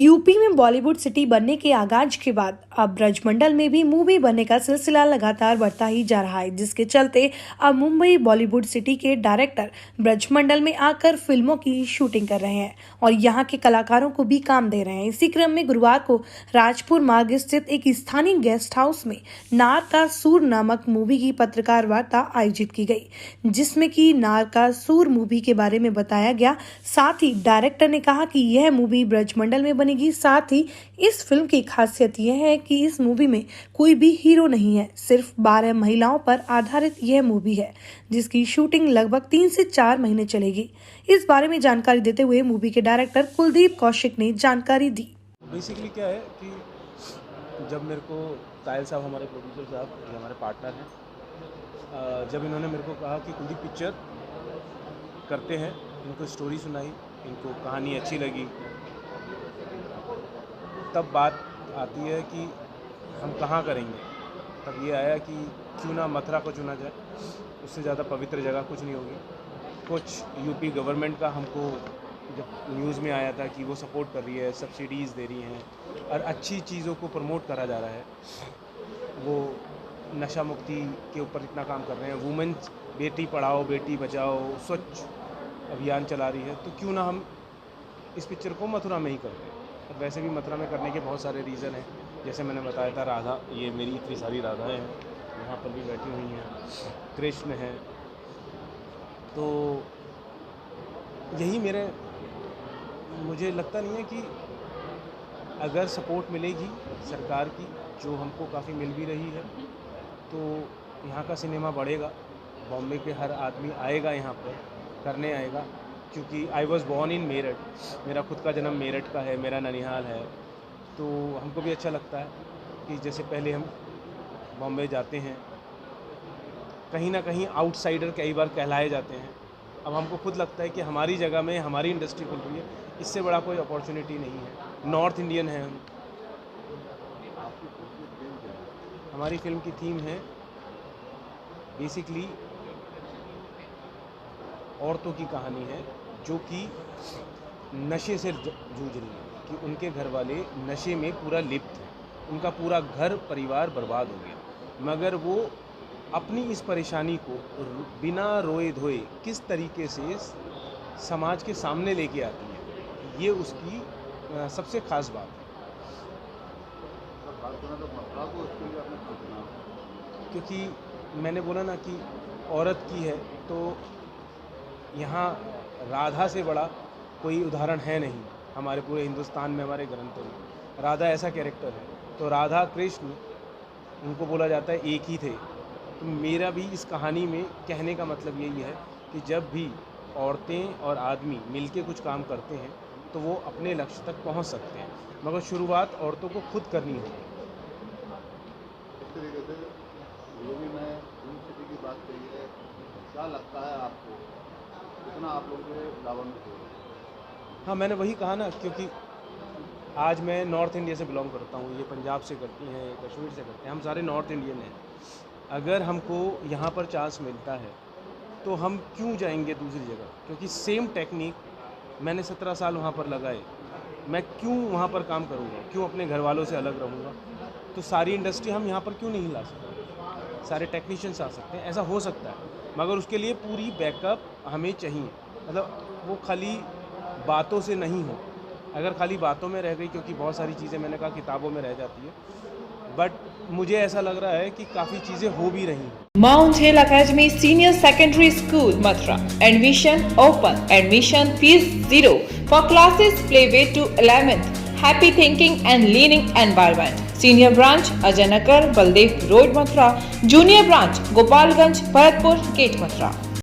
UP में Bollywood city बनने के आगाज के बाद अब ब्रजमंडल में भी मूवी बनने का सिलसिला लगातार बढ़ता ही जा रहा है, जिसके चलते अब मुंबई बॉलीवुड सिटी के डायरेक्टर ब्रजमंडल में आकर फिल्मों की शूटिंग कर रहे हैं और यहां के कलाकारों को भी काम दे रहे हैं। इसी क्रम में गुरुवार को राजपुर मार्ग स्थित एक स्थानीय गेस्ट हाउस में नारकासुर नामक मूवी की पत्रकार वार्ता आयोजित की गई, जिसमें कि नारकासुर मूवी के बारे में बताया गया। साथ ही डायरेक्टर ने कहा कि यह मूवी ब्रजमंडल में बनेगी। साथ ही इस फिल्म की खासियत यह है कि इस मूवी में कोई भी हीरो नहीं है, सिर्फ 12 महिलाओं पर आधारित यह मूवी है, जिसकी शूटिंग लगभग 3 से 4 महीने चलेगी। इस बारे में जानकारी देते हुए मूवी के डायरेक्टर कुलदीप कौशिक ने जानकारी दी। बेसिकली क्या है कि जब मेरे को तायल साहब, हमारे प्रोड्यूसर साहब, ये हमारे पार्टनर हैं, जब इन्होंने मेरे को कहा कि कुलदीप पिक्चर करते हैं, इनको स्टोरी सुनाई, इनको कहानी अच्छी लगी, तब बात आती है कि हम कहाँ करेंगे। तब ये आया कि क्यों ना मथुरा को चुना जाए, उससे ज़्यादा पवित्र जगह कुछ नहीं होगी। कुछ यूपी गवर्नमेंट का हमको जब न्यूज़ में आया था कि वो सपोर्ट कर रही है, सब्सिडीज़ दे रही हैं और अच्छी चीज़ों को प्रमोट करा जा रहा है, वो नशा मुक्ति के ऊपर इतना काम कर रहे हैं, वुमेन्स बेटी पढ़ाओ बेटी बचाओ स्वच्छ अभियान चला रही है, तो क्यों ना हम इस पिक्चर को मथुरा में ही करते हैं। और वैसे भी मथुरा में करने के बहुत सारे रीज़न हैं, जैसे मैंने बताया था, राधा, ये मेरी इतनी सारी राधाएँ हैं यहाँ पर भी बैठी हुई हैं, कृष्ण हैं, तो यही मुझे लगता नहीं है कि अगर सपोर्ट मिलेगी सरकार की, जो हमको काफ़ी मिल भी रही है, तो यहाँ का सिनेमा बढ़ेगा। बॉम्बे के हर आदमी आएगा यहाँ पर करने आएगा, क्योंकि I was born in Meerut, मेरा खुद का जन्म मेरठ का है, मेरा ननिहाल है, तो हमको भी अच्छा लगता है कि जैसे पहले हम बॉम्बे जाते हैं, कहीं ना कहीं आउटसाइडर कई बार कहलाए जाते हैं, अब हमको खुद लगता है कि हमारी जगह में हमारी इंडस्ट्री खुल रही है, इससे बड़ा कोई अपॉर्चुनिटी नहीं है। नॉर्थ इंडियन है हम। हमारी फिल्म की थीम है बेसिकली औरतों की कहानी है जो कि नशे से जूझ रही है, कि उनके घर वाले नशे में पूरा लिप्त हैं, उनका पूरा घर परिवार बर्बाद हो गया, मगर वो अपनी इस परेशानी को बिना रोए धोए किस तरीके से समाज के सामने लेके आती है, ये उसकी सबसे ख़ास बात है। क्योंकि मैंने बोला ना कि औरत की है, तो यहाँ राधा से बड़ा कोई उदाहरण है नहीं हमारे पूरे हिंदुस्तान में, हमारे ग्रंथों में। राधा ऐसा कैरेक्टर है, तो राधा कृष्ण उनको बोला जाता है एक ही थे। तो मेरा भी इस कहानी में कहने का मतलब यही है कि जब भी औरतें और आदमी मिलके कुछ काम करते हैं तो वो अपने लक्ष्य तक पहुंच सकते हैं, मगर शुरुआत औरतों को खुद करनी होगी। इस तरीके से मूवी में फिल्म सिटी की बात कही है, क्या लगता है आपको कितना आप लोगों के लाभान्वित हो? हाँ, मैंने वही कहा ना, क्योंकि आज मैं नॉर्थ इंडिया से बिलोंग करता हूँ, ये पंजाब से करती हैं, कश्मीर से करते हैं, हम सारे नॉर्थ इंडियन हैं। अगर हमको यहाँ पर चांस मिलता है तो हम क्यों जाएंगे दूसरी जगह, क्योंकि सेम टेक्निक मैंने 17 साल वहाँ पर लगाए, मैं क्यों वहाँ पर काम करूँगा, क्यों अपने घर वालों से अलग रहूँगा। तो सारी इंडस्ट्री हम यहाँ पर क्यों नहीं ला सकते, सारे टेक्नीशियंस आ सकते हैं, ऐसा हो सकता है, मगर उसके लिए पूरी बैकअप हमें चाहिए। मतलब वो खाली बातों से नहीं हो, अगर खाली बातों में रह गई, क्योंकि बहुत सारी चीज़ें मैंने कहा किताबों में रह जाती है, बट मुझे ऐसा लग रहा है कि काफ़ी चीज़ें हो भी रही हैं। Mount Hill Academy Senior Secondary School, Mathura. Admission open. Admission fees 0 for classes playway to 11th. Happy thinking and learning environment. Senior branch Ajanakar, Baldev Road, Mathura. Junior branch Gopalganj, Bharatpur Gate, Mathura.